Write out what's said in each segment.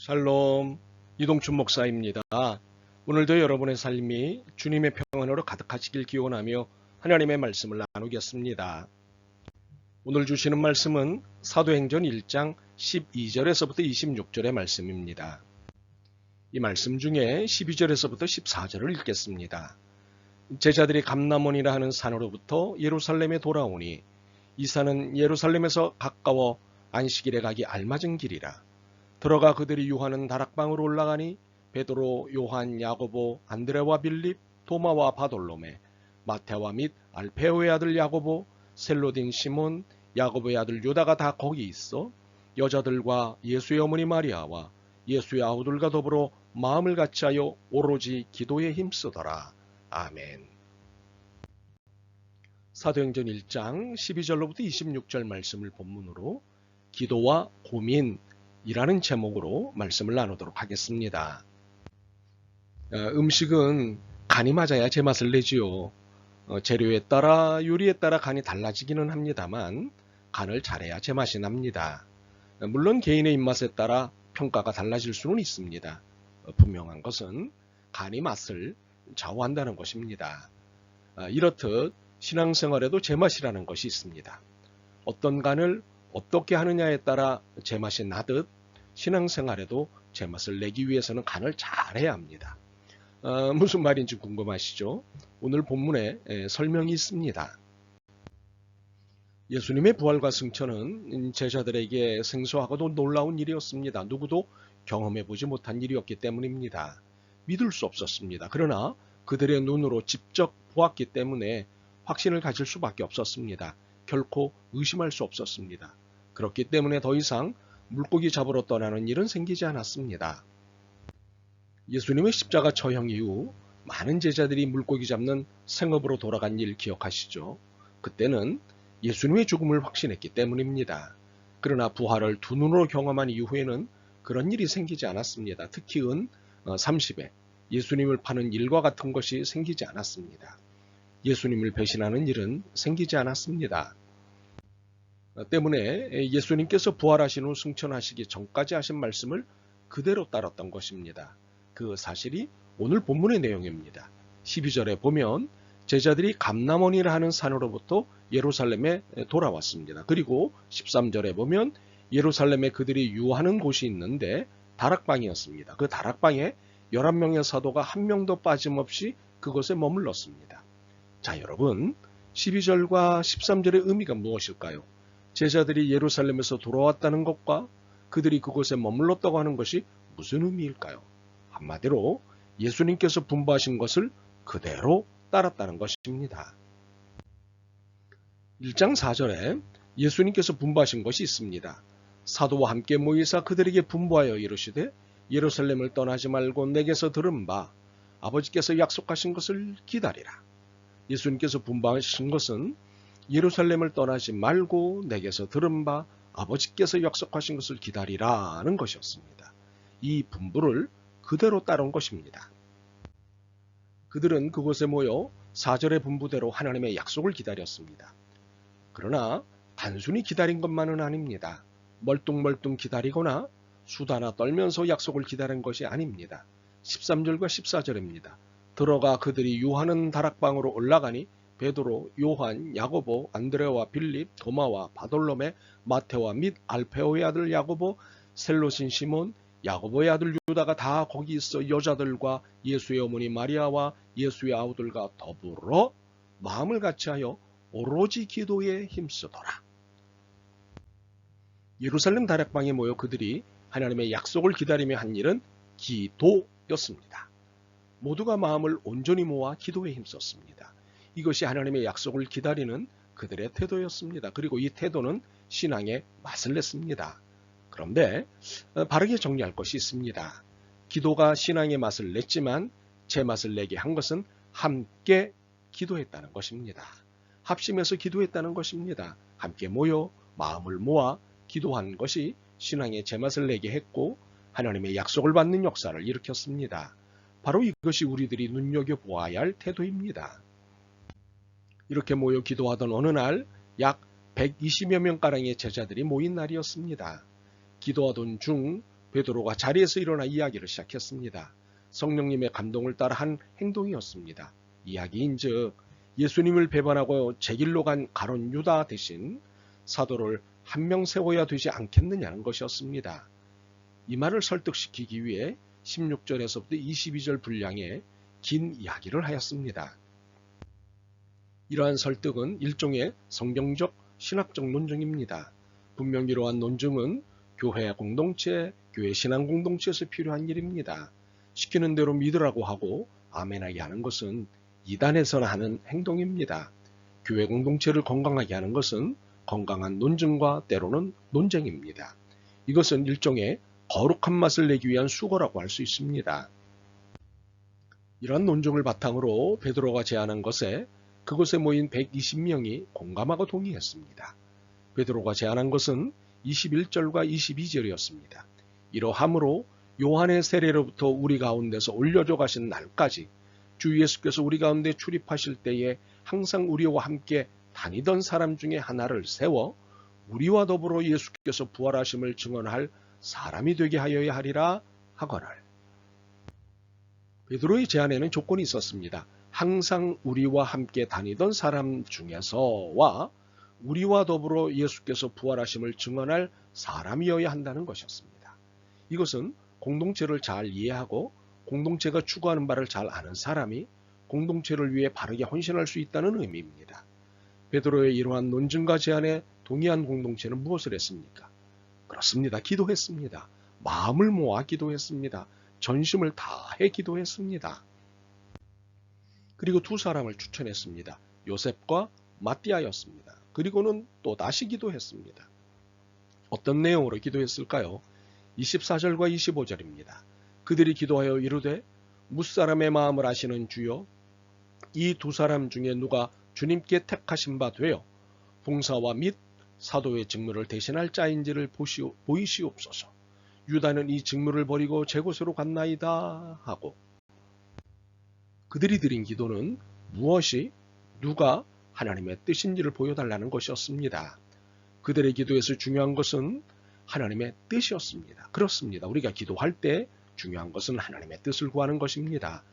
샬롬, 이동춘 목사입니다. 오늘도 여러분의 삶이 주님의 평안으로 가득하시길 기원하며 하나님의 말씀을 나누겠습니다. 오늘 주시는 말씀은 사도행전 1장 12절에서부터 26절의 말씀입니다. 이 말씀 중에 12절에서부터 14절을 읽겠습니다. 제자들이 감람원이라 하는 산으로부터 예루살렘에 돌아오니 이 산은 예루살렘에서 가까워 안식일에 가기 알맞은 길이라. 들어가 그들이 유하는 다락방으로 올라가니 베드로, 요한, 야고보, 안드레와 빌립, 도마와 바돌로메, 마테와 및 알페오의 아들 야고보, 셀로딘 시몬, 야고보의 아들 유다가 다 거기 있어 여자들과 예수의 어머니 마리아와 예수의 아우들과 더불어 마음을 같이하여 오로지 기도에 힘쓰더라. 아멘. 사도행전 1장 12절로부터 26절 말씀을 본문으로 기도와 고민 이라는 제목으로 말씀을 나누도록 하겠습니다. 음식은 간이 맞아야 제맛을 내지요. 재료에 따라 요리에 따라 간이 달라지기는 합니다만 간을 잘해야 제맛이 납니다. 물론 개인의 입맛에 따라 평가가 달라질 수는 있습니다. 분명한 것은 간이 맛을 좌우한다는 것입니다. 이렇듯 신앙생활에도 제맛이라는 것이 있습니다. 어떤 간을 어떻게 하느냐에 따라 제맛이 나듯 신앙생활에도 제맛을 내기 위해서는 간을 잘해야 합니다. 무슨 말인지 궁금하시죠? 오늘 본문에 설명이 있습니다. 예수님의 부활과 승천은 제자들에게 생소하고도 놀라운 일이었습니다. 누구도 경험해보지 못한 일이었기 때문입니다. 믿을 수 없었습니다. 그러나 그들의 눈으로 직접 보았기 때문에 확신을 가질 수밖에 없었습니다. 결코 의심할 수 없었습니다. 그렇기 때문에 더 이상 물고기 잡으러 떠나는 일은 생기지 않았습니다. 예수님의 십자가 처형 이후 많은 제자들이 물고기 잡는 생업으로 돌아간 일 기억하시죠? 그때는 예수님의 죽음을 확신했기 때문입니다. 그러나 부활을 두 눈으로 경험한 이후에는 그런 일이 생기지 않았습니다. 특히 은 30에 예수님을 파는 일과 같은 것이 생기지 않았습니다. 예수님을 배신하는 일은 생기지 않았습니다. 때문에 예수님께서 부활하신 후 승천하시기 전까지 하신 말씀을 그대로 따랐던 것입니다. 그 사실이 오늘 본문의 내용입니다. 12절에 보면 제자들이 감람원이라 하는 산으로부터 예루살렘에 돌아왔습니다. 그리고 13절에 보면 예루살렘에 그들이 유하는 곳이 있는데 다락방이었습니다. 그 다락방에 11명의 사도가 한 명도 빠짐없이 그곳에 머물렀습니다. 자, 여러분, 12절과 13절의 의미가 무엇일까요? 제자들이 예루살렘에서 돌아왔다는 것과 그들이 그곳에 머물렀다고 하는 것이 무슨 의미일까요? 한마디로 예수님께서 분부하신 것을 그대로 따랐다는 것입니다. 1장 4절에 예수님께서 분부하신 것이 있습니다. 사도와 함께 모이사 그들에게 분부하여 이르시되 예루살렘을 떠나지 말고 내게서 들은 바 아버지께서 약속하신 것을 기다리라. 예수님께서 분부하신 것은 예루살렘을 떠나지 말고 내게서 들은 바 아버지께서 약속하신 것을 기다리라는 것이었습니다. 이 분부를 그대로 따른 것입니다. 그들은 그곳에 모여 4절의 분부대로 하나님의 약속을 기다렸습니다. 그러나 단순히 기다린 것만은 아닙니다. 멀뚱멀뚱 기다리거나 수다나 떨면서 약속을 기다린 것이 아닙니다. 13절과 14절입니다. 들어가 그들이 유하는 다락방으로 올라가니 베드로, 요한, 야고보, 안드레와 빌립, 도마와 바돌로메, 마테와 및 알페오의 아들 야고보, 셀로신 시몬, 야고보의 아들 유다가 다 거기 있어 여자들과 예수의 어머니 마리아와 예수의 아우들과 더불어 마음을 같이하여 오로지 기도에 힘쓰더라. 예루살렘 다락방에 모여 그들이 하나님의 약속을 기다리며 한 일은 기도였습니다. 모두가 마음을 온전히 모아 기도에 힘썼습니다. 이것이 하나님의 약속을 기다리는 그들의 태도였습니다. 그리고 이 태도는 신앙의 맛을 냈습니다. 그런데 바르게 정리할 것이 있습니다. 기도가 신앙의 맛을 냈지만 제 맛을 내게 한 것은 함께 기도했다는 것입니다. 합심해서 기도했다는 것입니다. 함께 모여 마음을 모아 기도한 것이 신앙의 제맛을 내게 했고 하나님의 약속을 받는 역사를 일으켰습니다. 바로 이것이 우리들이 눈여겨보아야 할 태도입니다. 이렇게 모여 기도하던 어느 날 약 120여 명가량의 제자들이 모인 날이었습니다. 기도하던 중 베드로가 자리에서 일어나 이야기를 시작했습니다. 성령님의 감동을 따라 한 행동이었습니다. 이야기인즉 예수님을 배반하고 제 길로 간 가룟 유다 대신 사도를 한 명 세워야 되지 않겠느냐는 것이었습니다. 이 말을 설득시키기 위해 16절에서부터 22절 분량의 긴 이야기를 하였습니다. 이러한 설득은 일종의 성경적 신학적 논증입니다. 분명 이러한 논증은 교회 공동체, 교회 신앙 공동체에서 필요한 일입니다. 시키는 대로 믿으라고 하고 아멘하게 하는 것은 이단에서나 하는 행동입니다. 교회 공동체를 건강하게 하는 것은 건강한 논증과 때로는 논쟁입니다. 이것은 일종의 거룩한 맛을 내기 위한 수고라고 할 수 있습니다. 이러한 논증을 바탕으로 베드로가 제안한 것에 그곳에 모인 120명이 공감하고 동의했습니다. 베드로가 제안한 것은 21절과 22절이었습니다. 이러함으로 요한의 세례로부터 우리 가운데서 올려져 가신 날까지 주 예수께서 우리 가운데 출입하실 때에 항상 우리와 함께 다니던 사람 중에 하나를 세워 우리와 더불어 예수께서 부활하심을 증언할 사람이 되게 하여야 하리라 하거늘. 베드로의 제안에는 조건이 있었습니다. 항상 우리와 함께 다니던 사람 중에서와 우리와 더불어 예수께서 부활하심을 증언할 사람이어야 한다는 것이었습니다. 이것은 공동체를 잘 이해하고 공동체가 추구하는 바를 잘 아는 사람이 공동체를 위해 바르게 헌신할 수 있다는 의미입니다. 베드로의 이러한 논증과 제안에 동의한 공동체는 무엇을 했습니까? 그렇습니다. 기도했습니다. 마음을 모아 기도했습니다. 전심을 다해 기도했습니다. 그리고 두 사람을 추천했습니다. 요셉과 마띠아였습니다. 그리고는 또 다시 기도했습니다. 어떤 내용으로 기도했을까요? 24절과 25절입니다. 그들이 기도하여 이르되 무사람의 마음을 아시는 주여, 이 두 사람 중에 누가 주님께 택하신 바 되어 봉사와 및 사도의 직무를 대신할 자인지를 보이시옵소서. 유다는 이 직무를 버리고 제 곳으로 갔나이다 하고. 그들이 드린 기도는 무엇이 누가 하나님의 뜻인지를 보여달라는 것이었습니다. 그들의 기도에서 중요한 것은 하나님의 뜻이었습니다. 그렇습니다. 우리가 기도할 때 중요한 것은 하나님의 뜻을 구하는 것입니다.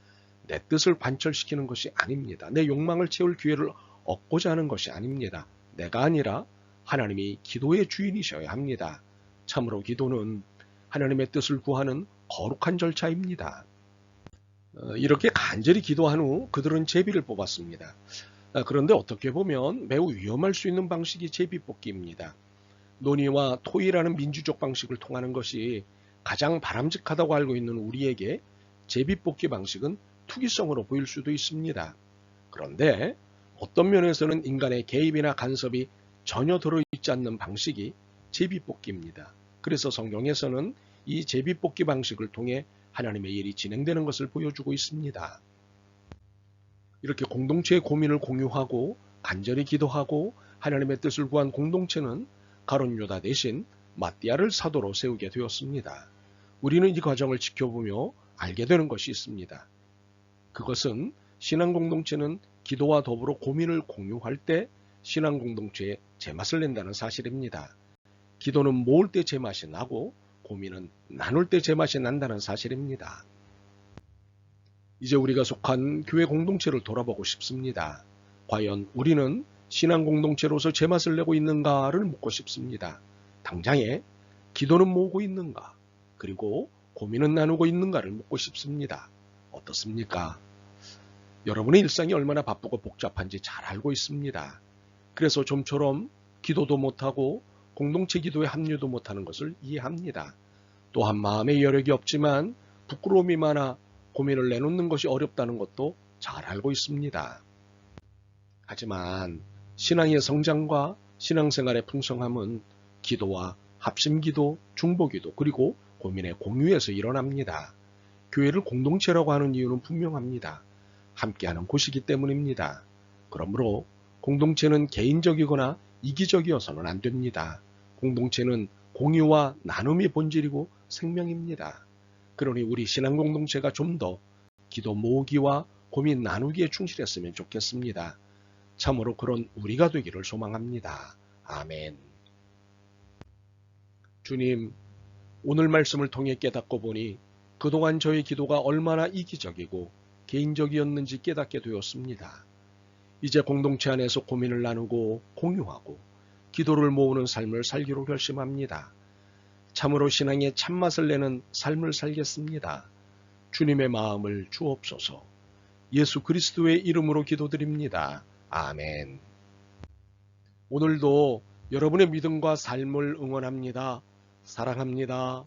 내 뜻을 관철시키는 것이 아닙니다. 내 욕망을 채울 기회를 얻고자 하는 것이 아닙니다. 내가 아니라 하나님이 기도의 주인이셔야 합니다. 참으로 기도는 하나님의 뜻을 구하는 거룩한 절차입니다. 이렇게 간절히 기도한 후 그들은 제비를 뽑았습니다. 그런데 어떻게 보면 매우 위험할 수 있는 방식이 제비뽑기입니다. 논의와 토의라는 민주적 방식을 통하는 것이 가장 바람직하다고 알고 있는 우리에게 제비뽑기 방식은 투기성으로 보일 수도 있습니다. 그런데 어떤 면에서는 인간의 개입이나 간섭이 전혀 들어있지 않는 방식이 제비뽑기입니다. 그래서 성경에서는 이 제비뽑기 방식을 통해 하나님의 일이 진행되는 것을 보여주고 있습니다. 이렇게 공동체의 고민을 공유하고 간절히 기도하고 하나님의 뜻을 구한 공동체는 가룟 유다 대신 마띠아를 사도로 세우게 되었습니다. 우리는 이 과정을 지켜보며 알게 되는 것이 있습니다. 그것은 신앙 공동체는 기도와 더불어 고민을 공유할 때 신앙 공동체에 제맛을 낸다는 사실입니다. 기도는 모을 때 제맛이 나고 고민은 나눌 때 제맛이 난다는 사실입니다. 이제 우리가 속한 교회 공동체를 돌아보고 싶습니다. 과연 우리는 신앙 공동체로서 제맛을 내고 있는가를 묻고 싶습니다. 당장에 기도는 모으고 있는가, 그리고 고민은 나누고 있는가를 묻고 싶습니다. 어떻습니까? 여러분의 일상이 얼마나 바쁘고 복잡한지 잘 알고 있습니다. 그래서 좀처럼 기도도 못하고 공동체 기도에 합류도 못하는 것을 이해합니다. 또한 마음의 여력이 없지만 부끄러움이 많아 고민을 내놓는 것이 어렵다는 것도 잘 알고 있습니다. 하지만 신앙의 성장과 신앙생활의 풍성함은 기도와 합심기도, 중보기도, 그리고 고민의 공유에서 일어납니다. 교회를 공동체라고 하는 이유는 분명합니다. 함께하는 곳이기 때문입니다. 그러므로 공동체는 개인적이거나 이기적이어서는 안 됩니다. 공동체는 공유와 나눔이 본질이고 생명입니다. 그러니 우리 신앙 공동체가 좀 더 기도 모으기와 고민 나누기에 충실했으면 좋겠습니다. 참으로 그런 우리가 되기를 소망합니다. 아멘. 주님, 오늘 말씀을 통해 깨닫고 보니 그동안 저의 기도가 얼마나 이기적이고 개인적이었는지 깨닫게 되었습니다. 이제 공동체 안에서 고민을 나누고 공유하고 기도를 모으는 삶을 살기로 결심합니다. 참으로 신앙의 참맛을 내는 삶을 살겠습니다. 주님의 마음을 주옵소서. 예수 그리스도의 이름으로 기도드립니다. 아멘. 오늘도 여러분의 믿음과 삶을 응원합니다. 사랑합니다.